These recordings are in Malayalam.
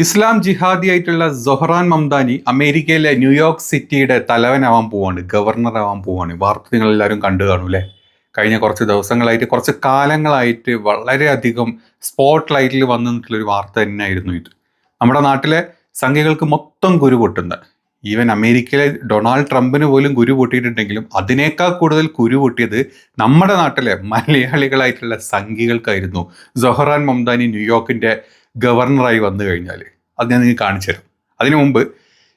ഇസ്ലാം ജിഹാദിയായിട്ടുള്ള സൊഹ്റാൻ മംദാനി അമേരിക്കയിലെ ന്യൂയോർക്ക് സിറ്റിയുടെ തലവനാവാൻ പോവാണ്, ഗവർണറാവാൻ പോവാണ്. വാർത്ത നിങ്ങൾ എല്ലാവരും കണ്ടു കാണും അല്ലേ? കഴിഞ്ഞ കുറച്ച് ദിവസങ്ങളായിട്ട്, കുറച്ച് കാലങ്ങളായിട്ട് വളരെയധികം സ്പോട്ട് ലൈറ്റിൽ വന്നു നിന്നിട്ടുള്ളൊരു വാർത്ത തന്നെയായിരുന്നു ഇത്. നമ്മുടെ നാട്ടിലെ സംഖ്യകൾക്ക് മൊത്തം കുരു പൊട്ടുന്ന, ഈവൻ അമേരിക്കയിലെ ഡൊണാൾഡ് ട്രംപിന് പോലും കുരു പൊട്ടിയിട്ടുണ്ടെങ്കിലും അതിനേക്കാൾ കൂടുതൽ കുരു പൊട്ടിയത് നമ്മുടെ നാട്ടിലെ മലയാളികളായിട്ടുള്ള സംഖ്യകൾക്കായിരുന്നു. സൊഹ്റാൻ മംദാനി ന്യൂയോർക്കിന്റെ ഗവർണറായി വന്നു കഴിഞ്ഞാൽ അത് ഞാൻ നിങ്ങൾക്ക് കാണിച്ചു തരാം. അതിനു മുമ്പ്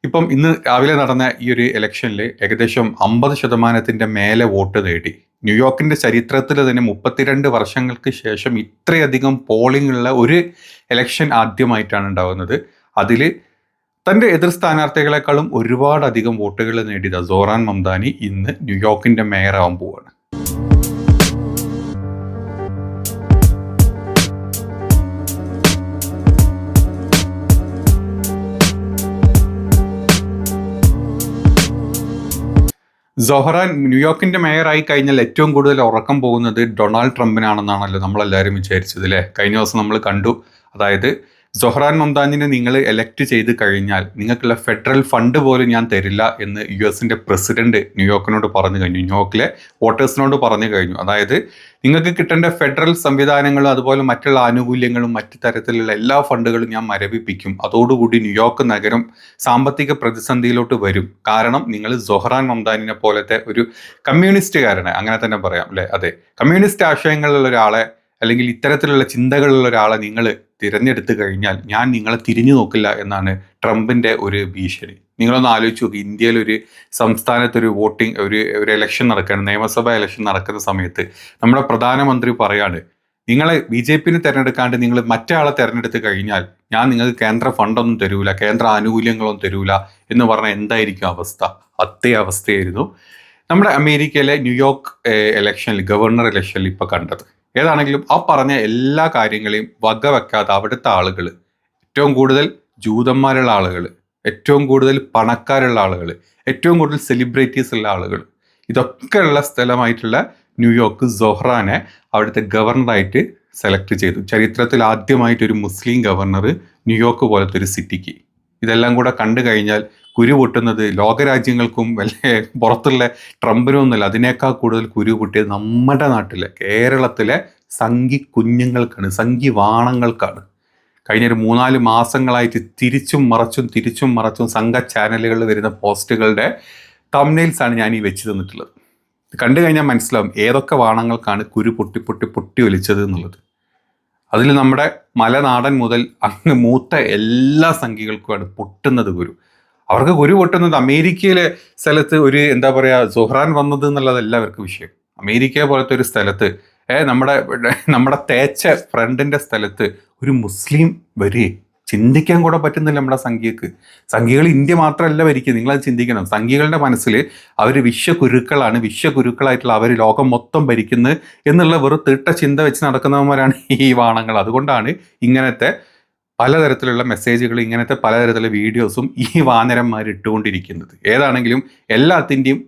ഇപ്പം ഇന്ന് രാവിലെ നടന്ന ഈ ഒരു ഇലക്ഷനിൽ ഏകദേശം 50% മേലെ വോട്ട് നേടി. ന്യൂയോർക്കിന്റെ ചരിത്രത്തിൽ തന്നെ 32 വർഷങ്ങൾക്ക് ശേഷം ഇത്രയധികം പോളിംഗ് ഉള്ള ഒരു ഇലക്ഷൻ ആദ്യമായിട്ടാണ് ഉണ്ടാകുന്നത്. അതിൽ തൻ്റെ എതിർ സ്ഥാനാർത്ഥികളെക്കാളും ഒരുപാടധികം വോട്ടുകൾ നേടിയത് സൊഹ്റാൻ മംദാനി ഇന്ന് ന്യൂയോർക്കിന്റെ മേയറാവാൻ പോവുകയാണ്. സൊഹ്റാൻ ന്യൂയോർക്കിന്റെ മേയറായി കഴിഞ്ഞാൽ ഏറ്റവും കൂടുതൽ ഉറക്കം പോകുന്നത് ഡൊണാൾഡ് ട്രംപിനാണെന്നാണല്ലോ നമ്മളെല്ലാവരും വിചാരിച്ചത് അല്ലേ? കഴിഞ്ഞ ദിവസം നമ്മൾ കണ്ടു. അതായത് സൊഹ്റാൻ മംദാനിനെ നിങ്ങൾ എലക്ട് ചെയ്ത് കഴിഞ്ഞാൽ നിങ്ങൾക്കുള്ള ഫെഡറൽ ഫണ്ട് പോലും ഞാൻ തരില്ല എന്ന് US പ്രസിഡന്റ് ന്യൂയോർക്കിനോട് പറഞ്ഞു കഴിഞ്ഞു, ന്യൂയോർക്കിലെ വോട്ടേഴ്സിനോട് പറഞ്ഞു കഴിഞ്ഞു. അതായത് നിങ്ങൾക്ക് കിട്ടേണ്ട ഫെഡറൽ സംവിധാനങ്ങളും അതുപോലെ മറ്റുള്ള ആനുകൂല്യങ്ങളും മറ്റു തരത്തിലുള്ള എല്ലാ ഫണ്ടുകളും ഞാൻ മരവിപ്പിക്കും. അതോടുകൂടി ന്യൂയോർക്ക് നഗരം സാമ്പത്തിക പ്രതിസന്ധിയിലോട്ട് വരും. കാരണം നിങ്ങൾ സൊഹ്റാൻ മംദാനിനെ പോലത്തെ ഒരു കമ്മ്യൂണിസ്റ്റുകാരനെ, അങ്ങനെ തന്നെ പറയാം അല്ലേ? അതെ, കമ്മ്യൂണിസ്റ്റ് ആശയങ്ങളുള്ള ഒരാളെ അല്ലെങ്കിൽ ഇത്തരത്തിലുള്ള ചിന്തകളുള്ള ഒരാളെ നിങ്ങൾ തിരഞ്ഞെടുത്തു കഴിഞ്ഞാൽ ഞാൻ നിങ്ങളെ തിരിഞ്ഞു നോക്കില്ല എന്നാണ് ട്രംപിന്റെ ഒരു ഭീഷണി. നിങ്ങളൊന്ന് ആലോചിച്ച് നോക്കി, ഇന്ത്യയിലൊരു സംസ്ഥാനത്തൊരു വോട്ടിംഗ് ഒരു ഇലക്ഷൻ നടക്കുകയാണ്, നിയമസഭാ ഇലക്ഷൻ നടക്കുന്ന സമയത്ത് നമ്മുടെ പ്രധാനമന്ത്രി പറയാണ്, നിങ്ങളെ BJP തിരഞ്ഞെടുക്കാണ്ട് നിങ്ങൾ മറ്റേ ആളെ തിരഞ്ഞെടുത്ത് കഴിഞ്ഞാൽ ഞാൻ നിങ്ങൾക്ക് കേന്ദ്ര ഫണ്ടൊന്നും തരൂല, കേന്ദ്ര ആനുകൂല്യങ്ങളൊന്നും തരൂല എന്ന് പറഞ്ഞാൽ എന്തായിരിക്കും അവസ്ഥ? അതേ അവസ്ഥയായിരുന്നു നമ്മുടെ അമേരിക്കയിലെ ന്യൂയോർക്ക് ഇലക്ഷനിൽ, ഗവർണർ ഇലക്ഷനിൽ ഇപ്പോൾ കണ്ടത്. ഏതാണെങ്കിലും ആ പറഞ്ഞ എല്ലാ കാര്യങ്ങളെയും വകവെക്കാതെ അവിടുത്തെ ആളുകൾ, ഏറ്റവും കൂടുതൽ ജൂതന്മാരുള്ള ആളുകൾ, ഏറ്റവും കൂടുതൽ പണക്കാരുള്ള ആളുകൾ, ഏറ്റവും കൂടുതൽ സെലിബ്രിറ്റീസ് ഉള്ള ആളുകൾ, ഇതൊക്കെ ഉള്ള സ്ഥലമായിട്ടുള്ള ന്യൂയോർക്ക് സൊഹ്റാനെ അവിടുത്തെ ഗവർണറായിട്ട് സെലക്ട് ചെയ്തു. ചരിത്രത്തിൽ ആദ്യമായിട്ടൊരു മുസ്ലിം ഗവർണർ ന്യൂയോർക്ക് പോലത്തെ ഒരു സിറ്റിക്ക്. ഇതെല്ലാം കൂടെ കണ്ടു കഴിഞ്ഞാൽ കുരു പൊട്ടുന്നത് ലോകരാജ്യങ്ങൾക്കും വല്ല പുറത്തുള്ള ട്രംപിനൊന്നുമല്ല, അതിനേക്കാൾ കൂടുതൽ കുരു പൊട്ടിയത് നമ്മുടെ നാട്ടിലെ കേരളത്തിലെ സംഘി കുഞ്ഞുങ്ങൾക്കാണ്, സംഘി വാണങ്ങൾക്കാണ്. കഴിഞ്ഞൊരു 3-4 മാസങ്ങളായിട്ട് തിരിച്ചും മറച്ചും സംഘ ചാനലുകളിൽ വരുന്ന പോസ്റ്റുകളുടെ തംബ്നെയിൽസാണ് ഞാൻ ഈ വെച്ച് തന്നിട്ടുള്ളത്. കണ്ടു കഴിഞ്ഞാൽ മനസ്സിലാവും ഏതൊക്കെ വാണങ്ങൾക്കാണ് കുരു പൊട്ടി ഒലിച്ചത് എന്നുള്ളത്. അതിൽ നമ്മുടെ മലനാടൻ മുതൽ അങ്ങ് മൂത്ത എല്ലാ സംഖ്യകൾക്കുമാണ് പൊട്ടുന്നത് കുരു. അവർക്ക് കുരു പൊട്ടുന്നത് അമേരിക്കയിലെ സ്ഥലത്ത് ഒരു എന്താ പറയുക, സൊഹ്റാൻ വന്നത് എന്നുള്ളതല്ല അവർക്ക് വിഷയം. അമേരിക്ക പോലത്തെ ഒരു സ്ഥലത്ത് നമ്മുടെ തേച്ച ഫ്രണ്ടിന്റെ സ്ഥലത്ത് ഒരു മുസ്ലിം വരെ ചിന്തിക്കാൻ കൂടെ പറ്റുന്നില്ല നമ്മുടെ സംഖ്യകൾ ഇന്ത്യ മാത്രമല്ല ഭരിക്കുക. നിങ്ങളത് ചിന്തിക്കണം. സംഖ്യകളുടെ മനസ്സിൽ അവർ വിശ്വകുരുക്കളായിട്ടുള്ള അവർ ലോകം മൊത്തം ഭരിക്കുന്നത് എന്നുള്ള വെറും തീട്ട ചിന്ത വെച്ച് നടക്കുന്നവന്മാരാണ് ഈ വാണങ്ങൾ. അതുകൊണ്ടാണ് ഇങ്ങനത്തെ പലതരത്തിലുള്ള മെസ്സേജുകൾ, ഇങ്ങനത്തെ പലതരത്തിലുള്ള വീഡിയോസും ഈ വാനരന്മാർ ഇട്ടുകൊണ്ടിരിക്കുന്നത്. ഏതാണെങ്കിലും എല്ലാത്തിൻ്റെയും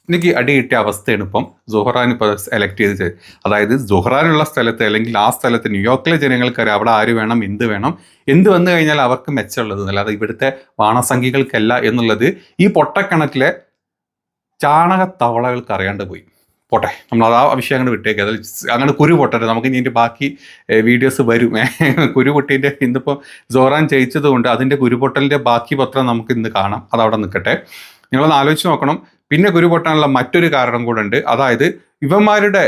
എനിക്ക് അടി കിട്ടിയ അവസ്ഥയാണ് ഇപ്പം സൊഹ്റാൻ ഇപ്പോൾ എലക്ട് ചെയ്ത്. അതായത് സൊഹ്റാനുള്ള സ്ഥലത്ത് അല്ലെങ്കിൽ ആ സ്ഥലത്ത് ന്യൂയോർക്കിലെ ജനങ്ങൾക്കറിയാം അവിടെ ആര് വേണം, എന്ത് വന്നു കഴിഞ്ഞാൽ അവർക്ക് മെച്ചമുള്ളത്, അല്ലാതെ ഇവിടുത്തെ വാണസംഖ്യകൾക്കല്ല എന്നുള്ളത് ഈ പൊട്ടക്കിണറ്റിലെ ചാണകത്തവളകൾക്ക് അറിയാണ്ട് പോയി. പോട്ടെ, നമ്മൾ ആ വിഷയം അങ്ങോട്ട് വിട്ടേക്ക്. അതിൽ അങ്ങനെ കുരു പൊട്ടരുത്. നമുക്ക് ഇനി ബാക്കി വീഡിയോസ് വരും. കുരു പൊട്ടീൻ്റെ ഇന്നിപ്പോൾ സൊഹ്റാൻ ജയിച്ചത് കൊണ്ട് അതിൻ്റെ കുരുപൊട്ടലിൻ്റെ ബാക്കി പത്രം നമുക്ക് ഇന്ന് കാണാം. അതവിടെ നിൽക്കട്ടെ. നിങ്ങളൊന്ന് ആലോചിച്ച് നോക്കണം. പിന്നെ കുരു പൊട്ടാനുള്ള മറ്റൊരു കാരണം കൂടെ ഉണ്ട്. അതായത് ഇവന്മാരുടെ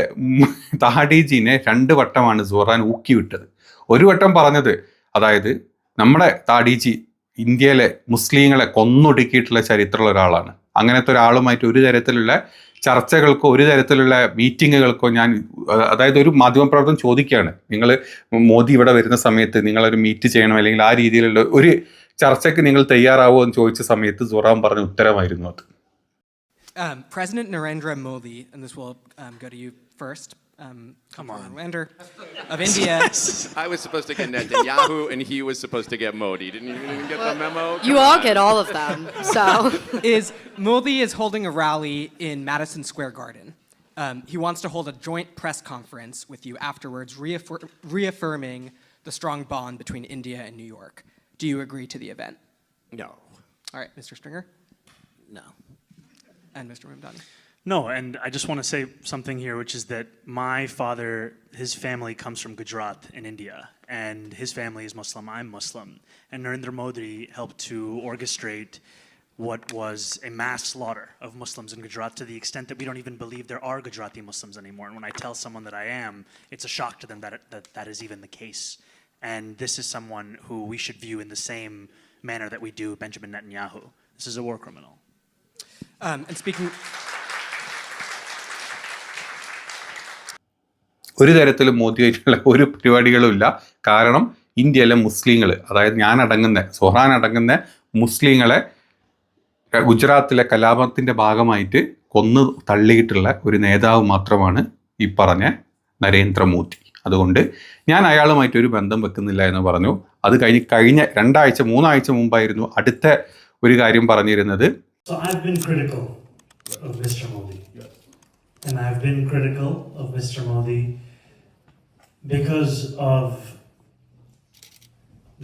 താഡീജീനെ 2 വട്ടമാണ് സൊഹ്റാൻ ഊക്കി വിട്ടത്. ഒരു വട്ടം പറഞ്ഞത്, അതായത് നമ്മുടെ താഡീജി ഇന്ത്യയിലെ മുസ്ലിങ്ങളെ കൊന്നൊടുക്കിയിട്ടുള്ള ചരിത്രമുള്ള ഒരാളാണ്. അങ്ങനത്തെ ഒരാളുമായിട്ട് ഒരു തരത്തിലുള്ള ചർച്ചകൾക്കോ ഒരു തരത്തിലുള്ള മീറ്റിങ്ങുകൾക്കോ അതായത് ഒരു മാധ്യമപ്രവർത്തനം ചോദിക്കുകയാണ്, നിങ്ങൾ മോദി ഇവിടെ വരുന്ന സമയത്ത് നിങ്ങളൊരു മീറ്റ് ചെയ്യണം അല്ലെങ്കിൽ ആ രീതിയിലുള്ള ഒരു ചർച്ചയ്ക്ക് നിങ്ങൾ തയ്യാറാവുമോ എന്ന് ചോദിച്ച സമയത്ത് സൊഹ്റാൻ പറഞ്ഞ ഉത്തരമായിരുന്നു അത്. President Narendra Modi, and this will go to you first. Come on, Lander of India. Yes. I was supposed to get Netanyahu, and he was supposed to get Modi. Didn't you even get the memo? You all get all of them. So Modi is holding a rally in Madison Square Garden. He wants to hold a joint press conference with you afterwards, reaffirming the strong bond between India and New York. Do you agree to the event? No. All right, Mr. Stringer No. and Mr. Mamdani. No, and I just want to say something here, which is that my father, his family comes from Gujarat in India, and his family is Muslim, I'm Muslim. And Narendra Modi helped to orchestrate what was a mass slaughter of Muslims in Gujarat to the extent that we don't even believe there are Gujarati Muslims anymore. And when I tell someone that I am, it's a shock to them that is even the case. And this is someone who we should view in the same manner that we do Benjamin Netanyahu. This is a war criminal. And speaking... ഒരു തരത്തിലും മോദിയായിട്ടുള്ള ഒരു പരിപാടികളും ഇല്ല. കാരണം ഇന്ത്യയിലെ മുസ്ലിങ്ങൾ, അതായത് ഞാൻ അടങ്ങുന്ന സൊഹ്റാൻ അടങ്ങുന്ന മുസ്ലിങ്ങളെ ഗുജറാത്തിലെ കലാപത്തിൻ്റെ ഭാഗമായിട്ട് കൊന്നു തള്ളിയിട്ടുള്ള ഒരു നേതാവ് മാത്രമാണ് ഈ പറഞ്ഞ നരേന്ദ്രമോദി. അതുകൊണ്ട് ഞാൻ അയാളുമായിട്ട് ഒരു ബന്ധം വെക്കുന്നില്ല എന്ന് പറഞ്ഞു. അത് കഴിഞ്ഞ 2-3 ആഴ്ച മുമ്പായിരുന്നു അടുത്ത ഒരു കാര്യം പറഞ്ഞിരുന്നത്. So I've been critical of Mr. Modi. And I've been critical of Mr. Modi because of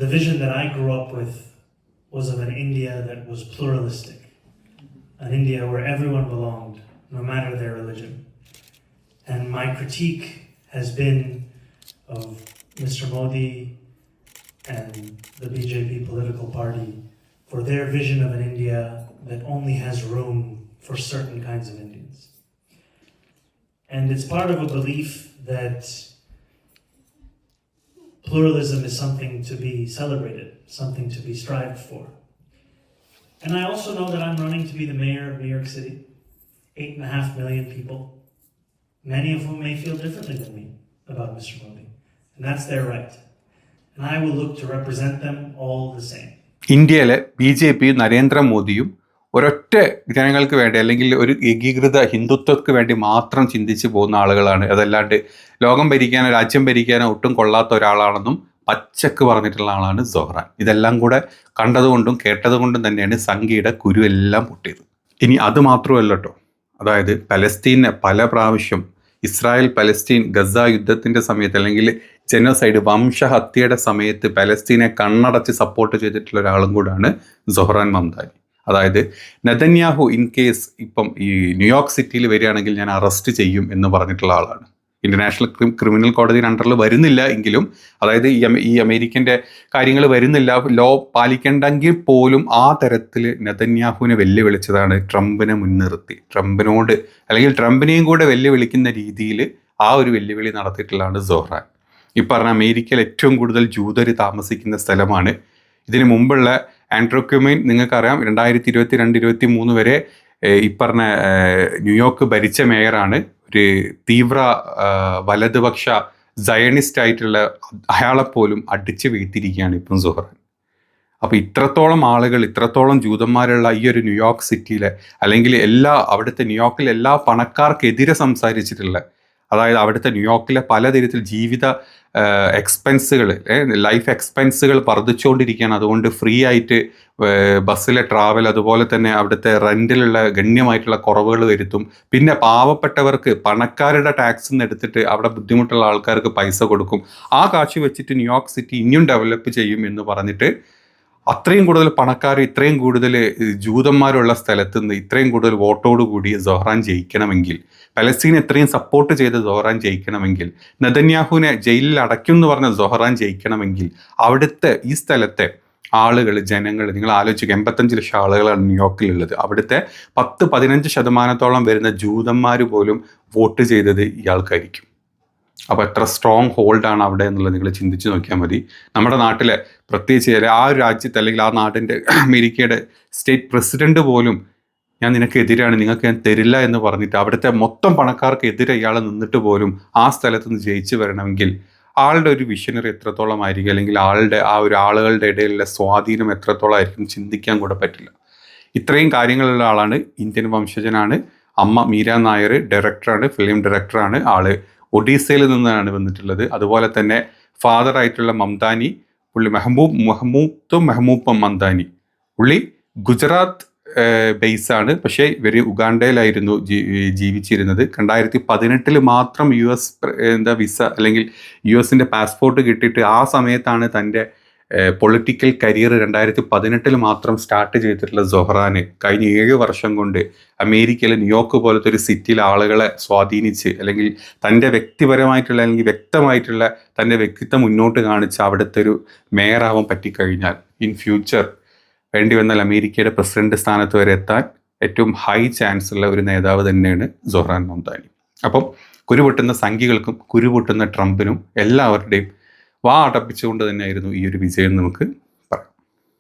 the vision that I grew up with was of an India that was pluralistic. An India where everyone belonged, no matter their religion. And my critique has been of Mr. Modi and the BJP political party for their vision of an India that only has room for certain kinds of Indians. And it's part of a belief that pluralism is something to be celebrated, something to be strived for. And I also know that I'm running to be the mayor of New York City. 8.5 million people, many of whom may feel differently than me about Mr. Modi. And that's their right. And I will look to represent them all the same. ഇന്ത്യയിലെ BJP നരേന്ദ്രമോദിയും ഒരൊറ്റ ജനങ്ങൾക്ക് വേണ്ടി അല്ലെങ്കിൽ ഒരു ഏകീകൃത ഹിന്ദുത്വത്തിന് വേണ്ടി മാത്രം ചിന്തിച്ച് പോകുന്ന ആളുകളാണ്. അതല്ലാണ്ട് ലോകം ഭരിക്കാനോ രാജ്യം ഭരിക്കാനോ ഒട്ടും കൊള്ളാത്ത ഒരാളാണെന്നും പച്ചക്ക് പറഞ്ഞിട്ടുള്ള ആളാണ് സൊഹ്റാൻ. ഇതെല്ലാം കൂടെ കണ്ടതുകൊണ്ടും കേട്ടതുകൊണ്ടും തന്നെയാണ് സംഖ്യയുടെ കുരുവെല്ലാം പൊട്ടിയത്. ഇനി അത് മാത്രമല്ല കേട്ടോ, അതായത് പലസ്തീനെ പല പ്രാവശ്യം ഇസ്രായേൽ പലസ്തീൻ ഗസ യുദ്ധത്തിൻ്റെ സമയത്ത് അല്ലെങ്കിൽ ജനോസൈഡ് വംശഹത്യയുടെ സമയത്ത് പലസ്തീനെ കണ്ണടച്ച് സപ്പോർട്ട് ചെയ്തിട്ടുള്ള ഒരാളും കൂടാണ് സൊഹ്റാൻ മംദാനി. അതായത് നെതന്യാഹു ഇൻ കേസ് ഇപ്പം ഈ ന്യൂയോർക്ക് സിറ്റിയിൽ വരികയാണെങ്കിൽ ഞാൻ അറസ്റ്റ് ചെയ്യും എന്ന് പറഞ്ഞിട്ടുള്ള ആളാണ്. ഇൻ്റർനാഷണൽ ക്രിമിനൽ കോടതിയുടെ അണ്ടറിൽ വരുന്നില്ല എങ്കിലും, അതായത് ഈ അമേരിക്കൻ്റെ കാര്യങ്ങൾ വരുന്നില്ല, ലോ പാലിക്കേണ്ടെങ്കിൽ പോലും ആ തരത്തിൽ നെതന്യാഹുവിനെ വെല്ലുവിളിച്ചതാണ് ട്രംപിനെ മുൻനിർത്തി. ട്രംപിനോട് അല്ലെങ്കിൽ ട്രംപിനെയും കൂടെ വെല്ലുവിളിക്കുന്ന രീതിയിൽ ആ ഒരു വെല്ലുവിളി നടത്തിയിട്ടുള്ളതാണ് സൊഹ്റാൻ. ഈ പറഞ്ഞ അമേരിക്കയിൽ ഏറ്റവും കൂടുതൽ ജൂതർ താമസിക്കുന്ന സ്ഥലമാണ്. ഇതിന് മുമ്പുള്ള ആൻഡ്രൂ ക്യുമിൻ നിങ്ങൾക്കറിയാം 2022-23 വരെ ഈ പറഞ്ഞ ന്യൂയോർക്ക് ഭരിച്ച മേയറാണ്. ഒരു തീവ്ര വലതുപക്ഷ സയണിസ്റ്റ് ആയിട്ടുള്ള അയാളെപ്പോലും അടിച്ച് വീഴ്ത്തിയിരിക്കുകയാണ് ഇപ്പം സൊഹ്റാൻ. അപ്പോൾ ഇത്രത്തോളം ആളുകൾ, ഇത്രത്തോളം ജൂതന്മാരുള്ള ഈ ഒരു ന്യൂയോർക്ക് സിറ്റിയിലെ അല്ലെങ്കിൽ അവിടുത്തെ ന്യൂയോർക്കിലെ എല്ലാ പണക്കാർക്കെതിരെ സംസാരിച്ചിട്ടുള്ള, അതായത് അവിടുത്തെ ന്യൂയോർക്കിലെ പലതരത്തിൽ ജീവിത എക്സ്പെൻസുകൾ, ലൈഫ് എക്സ്പെൻസുകൾ വർദ്ധിച്ചുകൊണ്ടിരിക്കുകയാണ്. അതുകൊണ്ട് ഫ്രീ ആയിട്ട് ബസ്സിലെ ട്രാവൽ, അതുപോലെ തന്നെ അവിടുത്തെ റെൻറ്റിലുള്ള ഗണ്യമായിട്ടുള്ള കുറവുകൾ വരുത്തും. പിന്നെ പാവപ്പെട്ടവർക്ക് പണക്കാരുടെ ടാക്സിൽ നിന്ന് എടുത്തിട്ട് അവിടെ ബുദ്ധിമുട്ടുള്ള ആൾക്കാർക്ക് പൈസ കൊടുക്കും. ആ കാശ് വെച്ചിട്ട് ന്യൂയോർക്ക് സിറ്റി ഇനിയും ഡെവലപ്പ് ചെയ്യും എന്ന് പറഞ്ഞിട്ട് അത്രയും കൂടുതൽ പണക്കാർ, ഇത്രയും കൂടുതൽ ജൂതന്മാരുള്ള സ്ഥലത്ത് നിന്ന് ഇത്രയും കൂടുതൽ വോട്ടോടുകൂടി സൊഹ്റാൻ ജയിക്കണമെങ്കിൽ, പലസ്തീനെ ഇത്രയും സപ്പോർട്ട് ചെയ്ത് സൊഹ്റാൻ ജയിക്കണമെങ്കിൽ, നെതന്യാഹുവിനെ ജയിലിൽ അടയ്ക്കും എന്ന് പറഞ്ഞ സൊഹ്റാൻ ജയിക്കണമെങ്കിൽ അവിടുത്തെ ഈ സ്ഥലത്തെ ആളുകൾ, ജനങ്ങൾ, നിങ്ങൾ ആലോചിക്കുക, 85 ലക്ഷം ആളുകളാണ് ന്യൂയോർക്കിലുള്ളത്. അവിടുത്തെ 10-15% വരുന്ന ജൂതന്മാർ പോലും വോട്ട് ചെയ്തത് ഇയാൾക്കായിരിക്കും. അപ്പോൾ എത്ര സ്ട്രോങ് ഹോൾഡാണ് അവിടെ എന്നുള്ളത് നിങ്ങൾ ചിന്തിച്ച് നോക്കിയാൽ മതി. നമ്മുടെ നാട്ടിലെ പ്രത്യേകിച്ച് ആ ഒരു രാജ്യത്ത് അല്ലെങ്കിൽ ആ നാടിൻ്റെ അമേരിക്കയുടെ സ്റ്റേറ്റ് പ്രസിഡന്റ് പോലും ഞാൻ നിനക്ക് എതിരാണ്, നിങ്ങൾക്ക് ഞാൻ തരില്ല എന്ന് പറഞ്ഞിട്ട് അവിടുത്തെ മൊത്തം പണക്കാർക്ക് എതിരെ ഇയാൾ നിന്നിട്ട് പോലും ആ സ്ഥലത്ത് നിന്ന് ജയിച്ചു വരണമെങ്കിൽ ആളുടെ ഒരു വിഷനറി എത്രത്തോളം ആയിരിക്കും, അല്ലെങ്കിൽ ആളുകളുടെ ഇടയിലുള്ള സ്വാധീനം എത്രത്തോളം ആയിരിക്കും ചിന്തിക്കാൻ കൂടെ പറ്റില്ല. ഇത്രയും കാര്യങ്ങളുള്ള ആളാണ്. ഇന്ത്യൻ വംശജനാണ്. അമ്മ മീര നായർ ഡയറക്ടറാണ്, ഫിലിം ഡയറക്ടറാണ്. ആള് ഒഡീസയിൽ നിന്നാണ് വന്നിട്ടുള്ളത്. അതുപോലെ തന്നെ ഫാദറായിട്ടുള്ള മംദാനി, പുള്ളി മെഹമൂബ് മംദാനി, പുള്ളി ഗുജറാത്ത് ബേസാണ്. പക്ഷേ ഇവർ ഉഗാണ്ടയിലായിരുന്നു ജീവിച്ചിരുന്നത്. 2018 മാത്രം വിസ അല്ലെങ്കിൽ US പാസ്പോർട്ട് കിട്ടിയിട്ട് ആ സമയത്താണ് തൻ്റെ പൊളിറ്റിക്കൽ കരിയർ 2018 മാത്രം സ്റ്റാർട്ട് ചെയ്തിട്ടുള്ള സൊഹ്റാന് കഴിഞ്ഞ 7 വർഷം കൊണ്ട് അമേരിക്കയിലെ ന്യൂയോർക്ക് പോലത്തെ ഒരു സിറ്റിയിലെ ആളുകളെ സ്വാധീനിച്ച്, അല്ലെങ്കിൽ തൻ്റെ വ്യക്തിപരമായിട്ടുള്ള അല്ലെങ്കിൽ വ്യക്തമായിട്ടുള്ള തൻ്റെ വ്യക്തിത്വം മുന്നോട്ട് കാണിച്ച് അവിടുത്തെ ഒരു മേയറാവാൻ പറ്റിക്കഴിഞ്ഞാൽ ഇൻ ഫ്യൂച്ചർ വേണ്ടി വന്നാൽ അമേരിക്കയുടെ പ്രസിഡന്റ് സ്ഥാനത്ത് വരെ എത്താൻ ഏറ്റവും ഹൈ ചാൻസ് ഉള്ള ഒരു നേതാവ് തന്നെയാണ് സൊഹ്റാൻ മംദാനി. അപ്പം കുരുപൊട്ടുന്ന സംഖ്യകൾക്കും കുരുപൊട്ടുന്ന ട്രംപിനും എല്ലാവരുടെയും വാ അടപ്പിച്ചുകൊണ്ട് തന്നെയായിരുന്നു ഈ ഒരു വിജയം നമുക്ക്